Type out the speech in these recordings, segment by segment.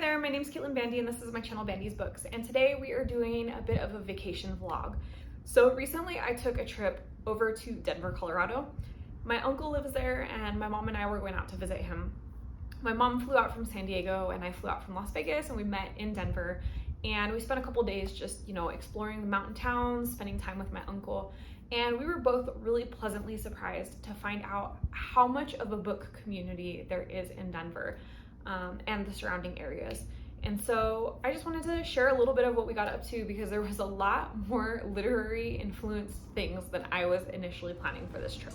there, my name is Caitlin Bandy and this is my channel BandysBooks, and today we are doing a bit of a vacation vlog. So recently I took a trip over to Denver, Colorado. My uncle lives there and my mom and I were going out to visit him. My mom flew out from San Diego and I flew out from Las Vegas, and we met in Denver, and we spent a couple days just, exploring the mountain towns, spending time with my uncle. And we were both really pleasantly surprised to find out how much of a book community there is in Denver. And the surrounding areas. And so I just wanted to share a little bit of what we got up to, because there was a lot more literary influenced things than I was initially planning for this trip.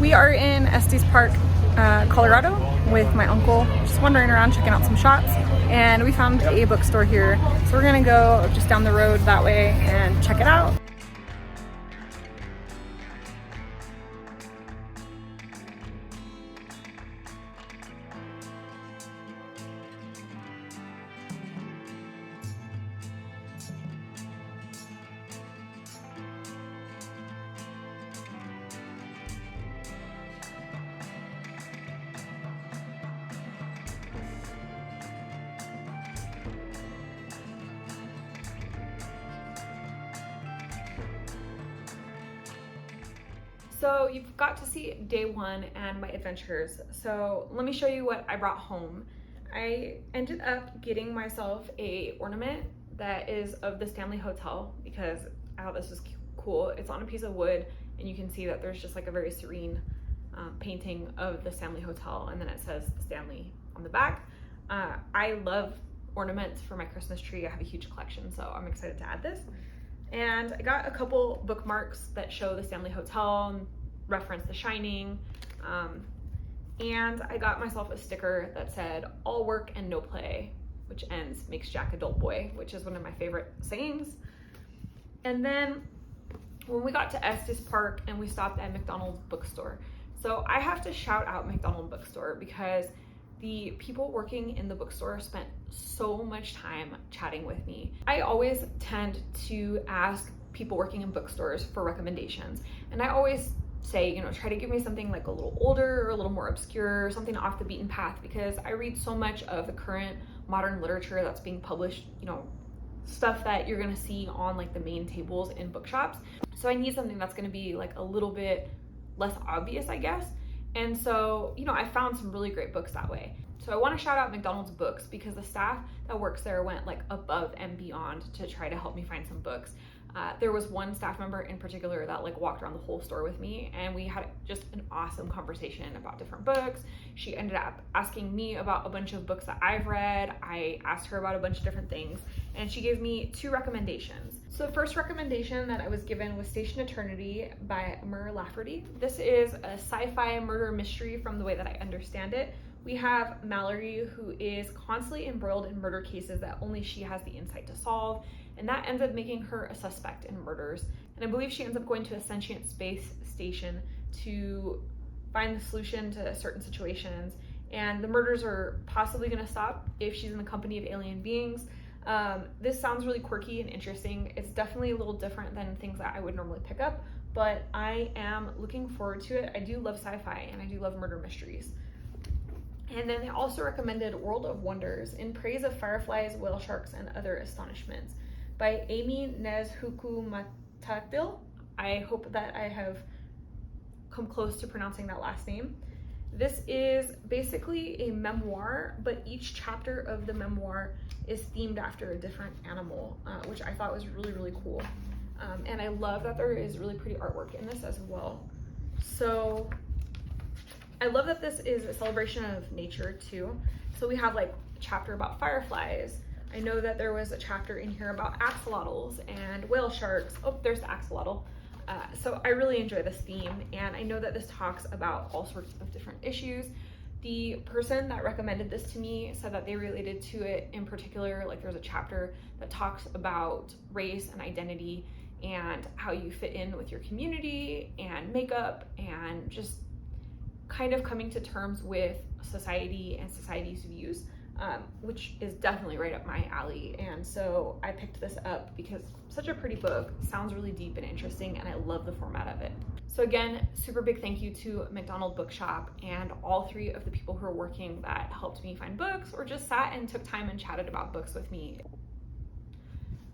We are in Estes Park, Colorado with my uncle, just wandering around checking out some shops, and we found a bookstore here. So we're gonna go just down the road that way and check it out. So you've got to see day one and my adventures. So let me show you what I brought home. I ended up getting myself a ornament that is of the Stanley Hotel, because I thought this was cool. It's on a piece of wood and you can see that there's just like a very serene painting of the Stanley Hotel, and then it says Stanley on the back. I love ornaments for my Christmas tree. I have a huge collection, so I'm excited to add this. And I got a couple bookmarks that show the Stanley Hotel and reference The Shining. And I got myself a sticker that said, "All work and no play, which ends makes Jack a dull boy," which is one of my favorite sayings. And then when we got to Estes Park and we stopped at MacDonald Bookstore. So I have to shout out MacDonald Bookstore, because the people working in the bookstore spent so much time chatting with me. I always tend to ask people working in bookstores for recommendations, and I always say, try to give me something like a little older or a little more obscure, something off the beaten path, because I read so much of the current modern literature that's being published, stuff that you're gonna see on like the main tables in bookshops. So I need something that's gonna be like a little bit less obvious, I guess. And so, I found some really great books that way. So I want to shout out McDonald's Books, because the staff that works there went like above and beyond to try to help me find some books. There was one staff member in particular that like walked around the whole store with me, and we had just an awesome conversation about different books. She ended up asking me about a bunch of books that I've read. I asked her about a bunch of different things, and she gave me 2 recommendations. So the first recommendation that I was given was Station Eternity by Mur Lafferty. This is a sci-fi murder mystery from the way that I understand it. We have Mallory, who is constantly embroiled in murder cases that only she has the insight to solve, and that ends up making her a suspect in murders. And I believe she ends up going to a sentient space station to find the solution to certain situations, and the murders are possibly going to stop if she's in the company of alien beings. This sounds really quirky and interesting. It's definitely a little different than things that I would normally pick up, but I am looking forward to it. I do love sci-fi and I do love murder mysteries. And then they also recommended World of Wonders, In Praise of Fireflies, Whale Sharks, and Other Astonishments by Amy Nezhukumatatil. I hope that I have come close to pronouncing that last name. This is basically a memoir, but each chapter of the memoir is themed after a different animal, which I thought was really, really cool. And I love that there is really pretty artwork in this as well. So I love that this is a celebration of nature too. So we have like a chapter about fireflies. I know that there was a chapter in here about axolotls and whale sharks. Oh, there's the axolotl. So I really enjoy this theme, and I know that this talks about all sorts of different issues. The person that recommended this to me said that they related to it in particular, like there's a chapter that talks about race and identity and how you fit in with your community and makeup and just kind of coming to terms with society and society's views, which is definitely right up my alley. And so I picked this up because it's such a pretty book, sounds really deep and interesting, and I love the format of it. So again, super big thank you to MacDonald Bookshop and all three of the people who are working that helped me find books or just sat and took time and chatted about books with me.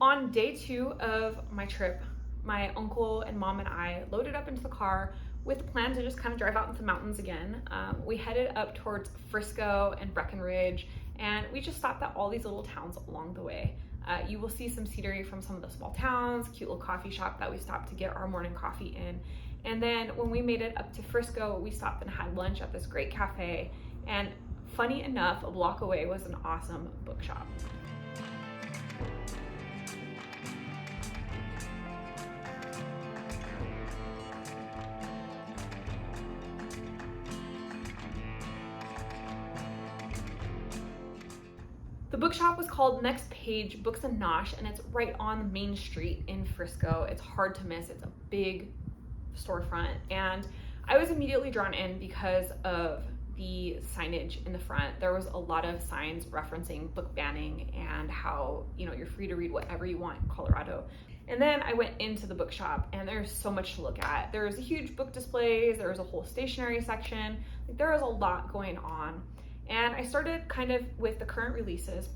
On day 2 of my trip, my uncle and mom and I loaded up into the car with the plan to just kind of drive out into the mountains again. We headed up towards Frisco and Breckenridge, and we just stopped at all these little towns along the way. You will see some scenery from some of the small towns, cute little coffee shop that we stopped to get our morning coffee in. And then when we made it up to Frisco, we stopped and had lunch at this great cafe. And funny enough, a block away was an awesome bookshop. The bookshop was called Next Page Books and Nosh, and it's right on Main Street in Frisco. It's hard to miss. It's a big storefront, and I was immediately drawn in because of the signage in the front. There was a lot of signs referencing book banning and how, you know, you're free to read whatever you want in Colorado. And then I went into the bookshop, and there's so much to look at. There's a huge book displays, there was a whole stationery section. Like, there was a lot going on. And I started kind of with the current releases.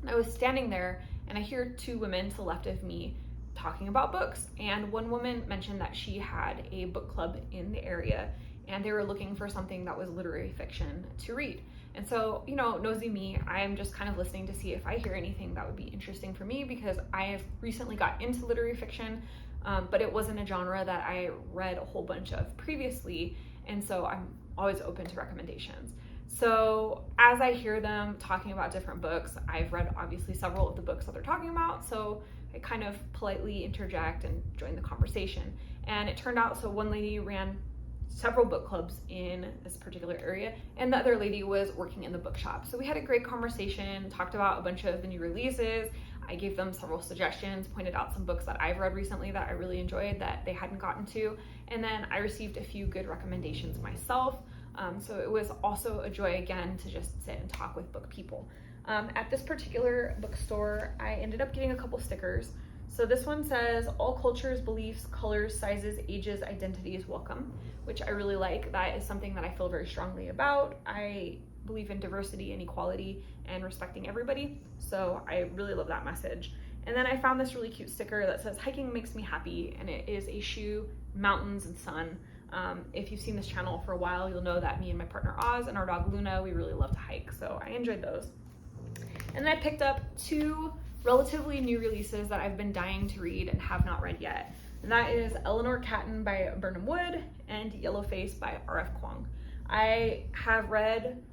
I was standing there and I hear 2 women to the left of me talking about books. And one woman mentioned that she had a book club in the area and they were looking for something that was literary fiction to read. And so, you know, nosy me, I'm just kind of listening to see if I hear anything that would be interesting for me, because I have recently got into literary fiction, but it wasn't a genre that I read a whole bunch of previously. And so I'm always open to recommendations. So as I hear them talking about different books, I've read obviously several of the books that they're talking about, so I kind of politely interject and join the conversation. And it turned out, so one lady ran several book clubs in this particular area, and the other lady was working in the bookshop. So we had a great conversation, talked about a bunch of the new releases. I gave them several suggestions, pointed out some books that I've read recently that I really enjoyed that they hadn't gotten to, and then I received a few good recommendations myself. So it was also a joy again to just sit and talk with book people. At this particular bookstore, I ended up getting a couple stickers. So this one says, "All cultures, beliefs, colors, sizes, ages, identities welcome," which I really like. That is something that I feel very strongly about. I believe in diversity and equality and respecting everybody. So I really love that message. And then I found this really cute sticker that says, "Hiking makes me happy," and it is a shoe, mountains, and sun. If you've seen this channel for a while, you'll know that me and my partner Oz and our dog Luna, we really love to hike, so I enjoyed those. And then I picked up 2 relatively new releases that I've been dying to read and have not read yet. And that is Eleanor Catton by Burnham Wood and Yellowface by R.F. Kuang. I have read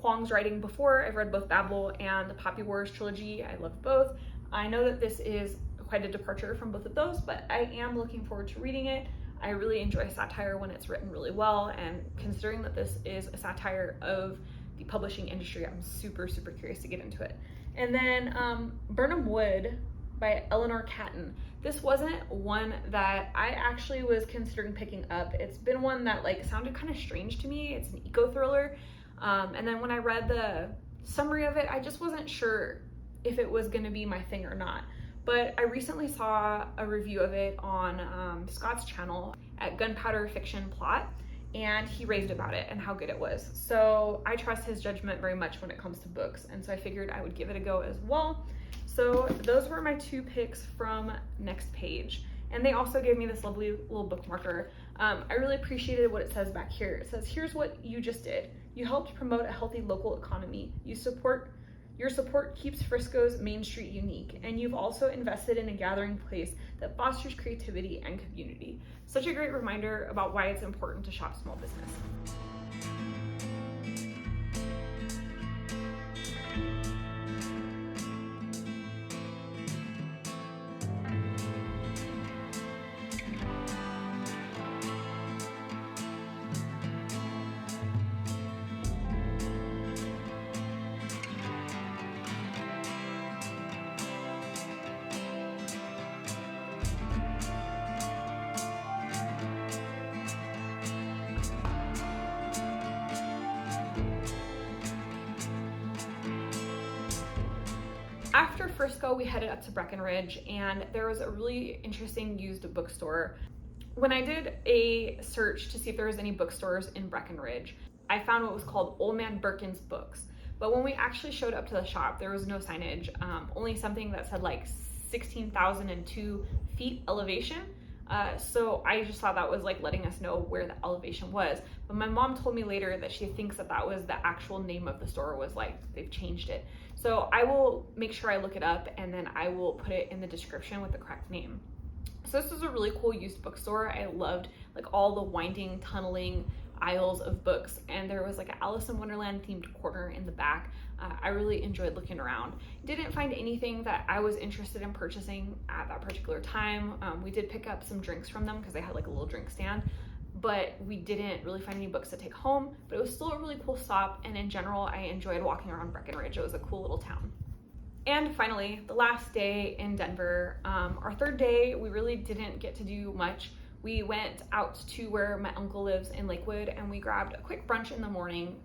Kuang's writing before. I've read both Babel and the Poppy Wars trilogy. I love both. I know that this is quite a departure from both of those, but I am looking forward to reading it. I really enjoy satire when it's written really well, and considering that this is a satire of the publishing industry, I'm super, super curious to get into it. And then Burnham Wood by Eleanor Catton. This wasn't one that I actually was considering picking up. It's been one that like sounded kind of strange to me. It's an eco-thriller. And then when I read the summary of it, I just wasn't sure if it was gonna be my thing or not. But I recently saw a review of it on Scott's channel at Gunpowder Fiction Plot, and he raved about it and how good it was. So I trust his judgment very much when it comes to books, and so I figured I would give it a go as well. So those were my 2 picks from Next Page. And they also gave me this lovely little bookmarker. I really appreciated what it says back here. It says, "Here's what you just did. You helped promote a healthy local economy. You Your support keeps Frisco's Main Street unique, and you've also invested in a gathering place that fosters creativity and community. Such a great reminder about why it's important to shop small business. After Frisco, we headed up to Breckenridge, and there was a really interesting used bookstore. When I did a search to see if there was any bookstores in Breckenridge, I found what was called Old Man Birkin's Books. But when we actually showed up to the shop, there was no signage, only something that said like 16,002 feet elevation. So I just thought that was like letting us know where the elevation was. But my mom told me later that she thinks that that was the actual name of the store, was like they've changed it. So I will make sure I look it up, and then I will put it in the description with the correct name. So this was a really cool used bookstore. I loved like all the winding, tunneling aisles of books, and there was like an Alice in Wonderland themed corner in the back. I really enjoyed looking around. Didn't find anything that I was interested in purchasing at that particular time. We did pick up some drinks from them because they had like a little drink stand, but we didn't really find any books to take home. But it was still a really cool stop, and in general, I enjoyed walking around Breckenridge. It was a cool little town. And finally, the last day in Denver, our third day, we really didn't get to do much. We went out to where my uncle lives in Lakewood, and we grabbed a quick brunch in the morning.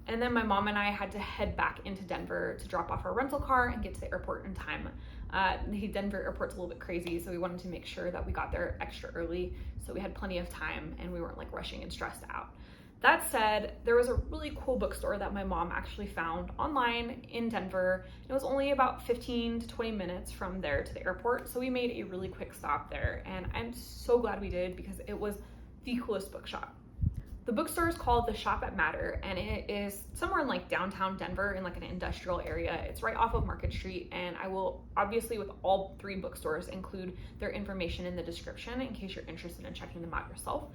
And then my mom and I had to head back into Denver to drop off our rental car and get to the airport in time. The Denver airport's a little bit crazy, so we wanted to make sure that we got there extra early so we had plenty of time and we weren't like rushing and stressed out. That said, there was a really cool bookstore that my mom actually found online in Denver. It was only about 15 to 20 minutes from there to the airport, so we made a really quick stop there, and I'm so glad we did because it was the coolest bookshop. The bookstore is called The Shop at Matter, and it is somewhere in like downtown Denver in like an industrial area. It's right off of Market Street, and I will obviously with all three bookstores include their information in the description in case you're interested in checking them out yourself.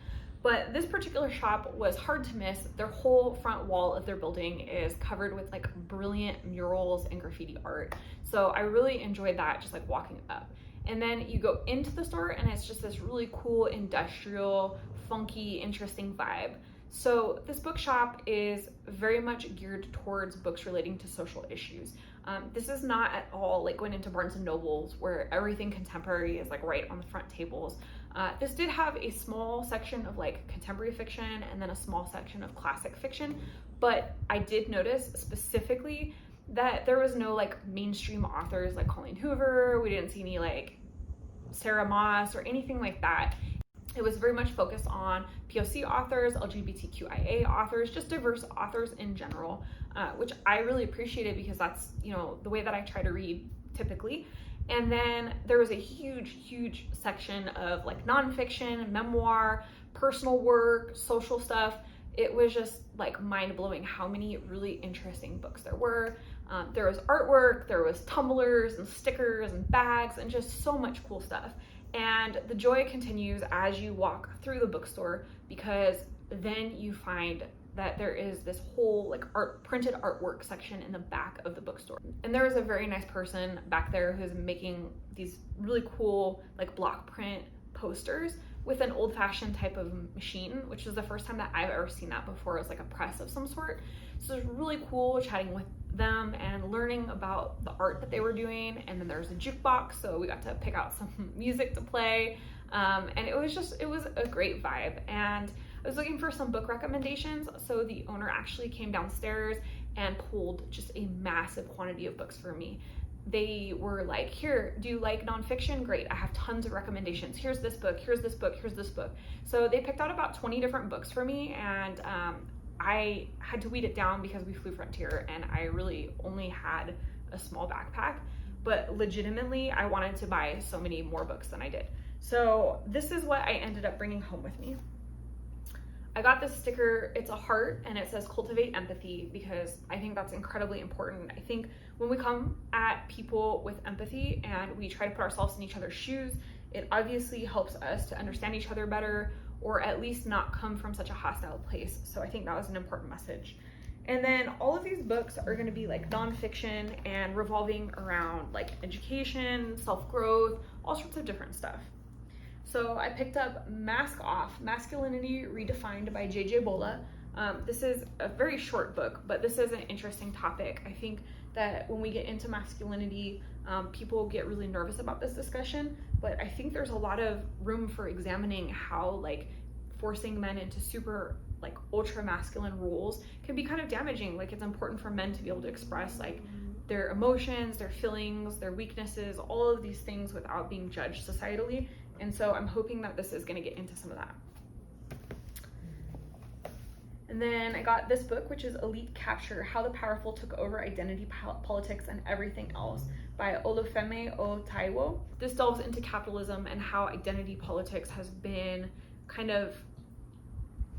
But this particular shop was hard to miss. Their whole front wall of their building is covered with like brilliant murals and graffiti art. So I really enjoyed that, just like walking up. And then you go into the store and it's just this really cool industrial, funky, interesting vibe. So this bookshop is very much geared towards books relating to social issues. This is not at all like going into Barnes and Nobles where everything contemporary is like right on the front tables. This did have a small section of like contemporary fiction and then a small section of classic fiction, but I did notice specifically that there was no like mainstream authors like Colleen Hoover. We didn't see any like Sarah Moss or anything like that. It was very much focused on POC authors, LGBTQIA authors, just diverse authors in general, which I really appreciated because that's, you know, the way that I try to read typically. And then there was a huge section of like nonfiction, memoir, personal work, social stuff. It was just like mind-blowing how many really interesting books there were. There was artwork, there was tumblers and stickers and bags and just so much cool stuff. And the joy continues as you walk through the bookstore because then you find that there is this whole like printed artwork section in the back of the bookstore. And there is a very nice person back there who's making these really cool like block print posters with an old-fashioned type of machine, which is the first time that I've ever seen that before. It was like a press of some sort. So it was really cool chatting with them and learning about the art that they were doing. And then there's a jukebox, so we got to pick out some music to play. And it was a great vibe. And I was looking for some book recommendations, so the owner actually came downstairs and pulled just a massive quantity of books for me. They were like, here, do you like nonfiction? Great, I have tons of recommendations. Here's this book, here's this book, here's this book. So they picked out about 20 different books for me, and I had to weed it down because we flew Frontier and I really only had a small backpack, but legitimately I wanted to buy so many more books than I did. So this is what I ended up bringing home with me. I got this sticker, it's a heart, and it says cultivate empathy, because I think that's incredibly important. I think when we come at people with empathy and we try to put ourselves in each other's shoes, it obviously helps us to understand each other better, or at least not come from such a hostile place. So I think that was an important message. And then all of these books are going to be like nonfiction and revolving around like education, self-growth, all sorts of different stuff. So I picked up Mask Off, Masculinity Redefined by J.J. Bola. This is a very short book, but this is an interesting topic. I think that when we get into masculinity, people get really nervous about this discussion, but I think there's a lot of room for examining how like forcing men into super like ultra masculine roles can be kind of damaging. Like, it's important for men to be able to express like their emotions, their feelings, their weaknesses, all of these things without being judged societally. And so I'm hoping that this is going to get into some of that. And then I got this book, which is Elite Capture, How the Powerful Took Over Identity Politics and Everything Else by Olufemi Otaiwo. This delves into capitalism and how identity politics has been kind of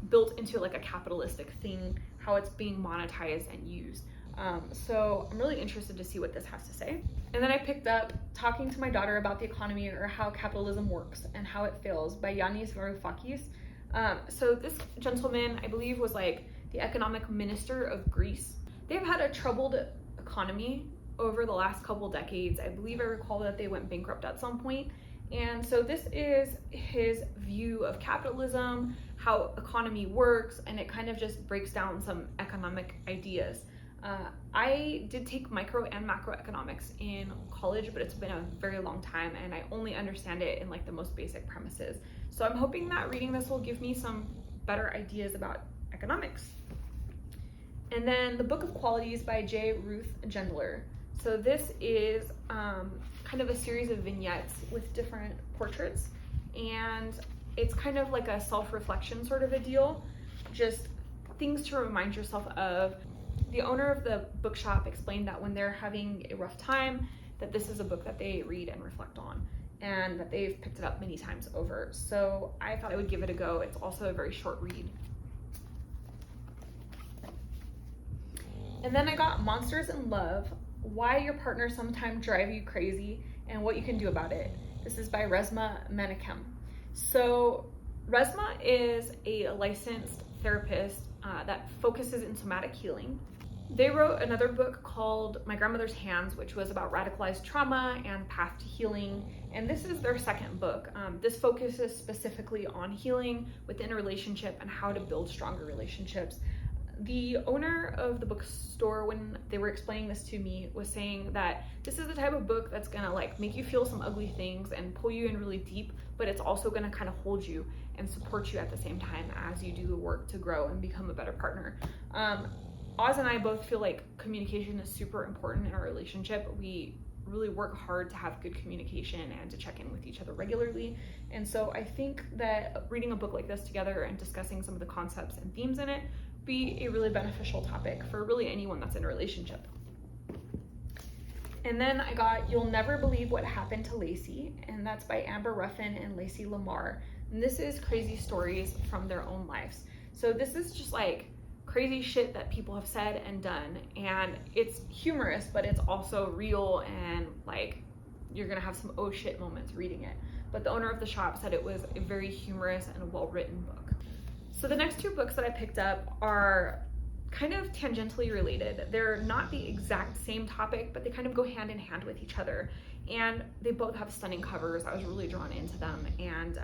built into like a capitalistic thing, how it's being monetized and used. So I'm really interested to see what this has to say. And then I picked up Talking to My Daughter About the Economy, or How Capitalism Works and How It Fails by Yanis Varoufakis. So this gentleman, I believe, was like the economic minister of Greece. They've had a troubled economy over the last couple decades. I believe I recall that they went bankrupt at some point. And so this is his view of capitalism, how economy works, and it kind of just breaks down some economic ideas. I did take micro and macroeconomics in college, but it's been a very long time and I only understand it in like the most basic premises. So I'm hoping that reading this will give me some better ideas about economics. And then The Book of Qualities by J. Ruth Gendler. So this is kind of a series of vignettes with different portraits, and it's kind of like a self-reflection sort of a deal, just things to remind yourself of. The owner of the bookshop explained that when they're having a rough time, that this is a book that they read and reflect on, and that they've picked it up many times over. So I thought I would give it a go. It's also a very short read. And then I got Monsters in Love, Why Your Partner Sometimes Drive You Crazy and What You Can Do About It. This is by Resma Menakem. So Resma is a licensed therapist that focuses in somatic healing. They wrote another book called My Grandmother's Hands, which was about radicalized trauma and path to healing. And this is their second book. This focuses specifically on healing within a relationship and how to build stronger relationships. The owner of the bookstore, when they were explaining this to me, was saying that this is the type of book that's gonna like make you feel some ugly things and pull you in really deep, but it's also gonna kind of hold you and support you at the same time as you do the work to grow and become a better partner. Oz and I both feel like communication is super important in our relationship. We really work hard to have good communication and to check in with each other regularly. And so I think that reading a book like this together and discussing some of the concepts and themes in it be a really beneficial topic for really anyone that's in a relationship. And then I got You'll Never Believe What Happened to Lacey, and that's by Amber Ruffin and Lacey Lamar. And this is crazy stories from their own lives. So this is just like crazy shit that people have said and done, and it's humorous, but it's also real, and like you're gonna have some oh shit moments reading it. But the owner of the shop said it was a very humorous and well-written book. So the next two books that I picked up are kind of tangentially related. They're not the exact same topic, but they kind of go hand in hand with each other. And they both have stunning covers. I was really drawn into them, and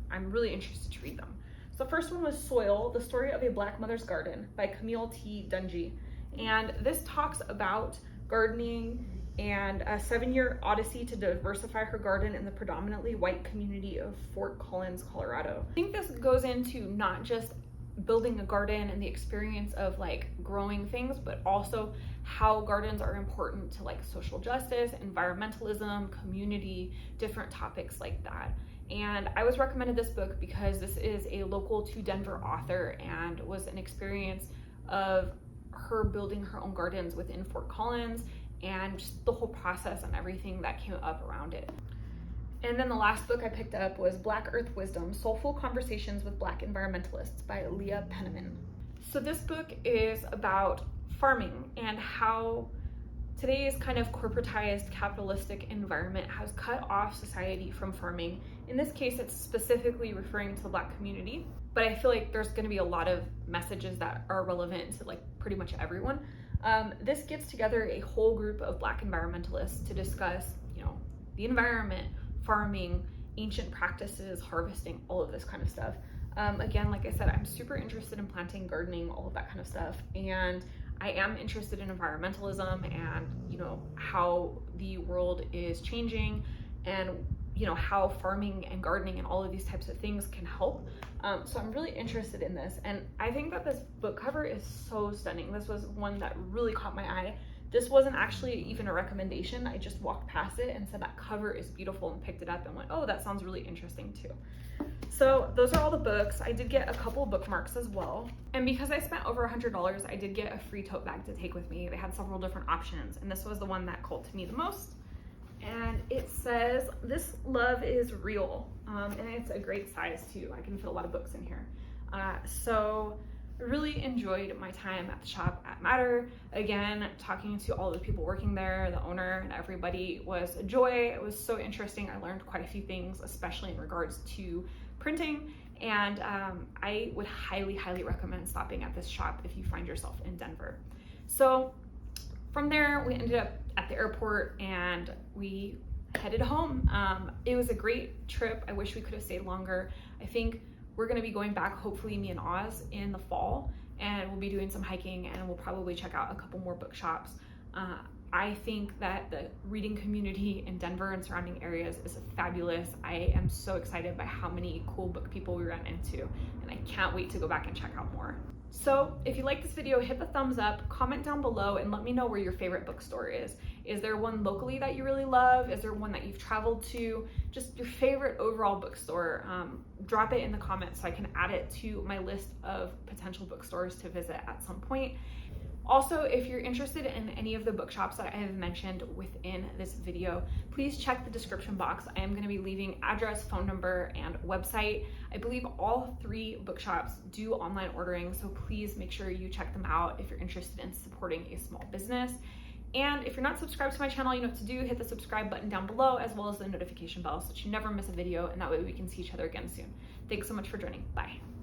I'm really interested to read them. So the first one was Soil, The Story of a Black Mother's Garden by Camille T. Dungy. And this talks about gardening and a 7-year odyssey to diversify her garden in the predominantly white community of Fort Collins, Colorado. I think this goes into not just building a garden and the experience of like growing things, but also how gardens are important to like social justice, environmentalism, community, different topics like that. And I was recommended this book because this is a local to Denver author and was an experience of her building her own gardens within Fort Collins and just the whole process and everything that came up around it. And then the last book I picked up was Black Earth Wisdom, Soulful Conversations with Black Environmentalists by Leah Penniman. So this book is about farming and how today's kind of corporatized capitalistic environment has cut off society from farming. In this case, it's specifically referring to the Black community, but I feel like there's going to be a lot of messages that are relevant to like pretty much everyone. This gets together a whole group of Black environmentalists to discuss, the environment, farming, ancient practices, harvesting, all of this kind of stuff. Again, like I said, I'm super interested in planting, gardening, all of that kind of stuff, and I am interested in environmentalism and how the world is changing, and how farming and gardening and all of these types of things can help. So I'm really interested in this, and I think that this book cover is so stunning. This was one that really caught my eye. This wasn't actually even a recommendation. I just walked past it and said that cover is beautiful and picked it up and went, oh, that sounds really interesting too. So those are all the books. I did get a couple bookmarks as well. And because I spent over $100, I did get a free tote bag to take with me. They had several different options, and this was the one that called to me the most. And it says, "This love is real." And it's a great size too. I can fit a lot of books in here. So I really enjoyed my time at the shop at Matter. Again, talking to all the people working there, the owner, and everybody was a joy. It was so interesting. I learned quite a few things, especially in regards to printing. And I would highly, highly recommend stopping at this shop if you find yourself in Denver. So from there, we ended up at the airport and we headed home. It was a great trip. I wish we could have stayed longer. I think we're gonna be going back, hopefully me and Oz, in the fall, and we'll be doing some hiking, and we'll probably check out a couple more bookshops. I think that the reading community in Denver and surrounding areas is fabulous. I am so excited by how many cool book people we ran into, and I can't wait to go back and check out more. So if you like this video, hit the thumbs up, comment down below, and let me know where your favorite bookstore is. Is there one locally that you really love? Is there one that you've traveled to? Just your favorite overall bookstore. Drop it in the comments so I can add it to my list of potential bookstores to visit at some point. Also, if you're interested in any of the bookshops that I have mentioned within this video, please check the description box. I am going to be leaving address, phone number, and website. I believe all 3 bookshops do online ordering, so please make sure you check them out if you're interested in supporting a small business. And if you're not subscribed to my channel, you know what to do. Hit the subscribe button down below, as well as the notification bell, so that you never miss a video, and that way we can see each other again soon. Thanks so much for joining. Bye.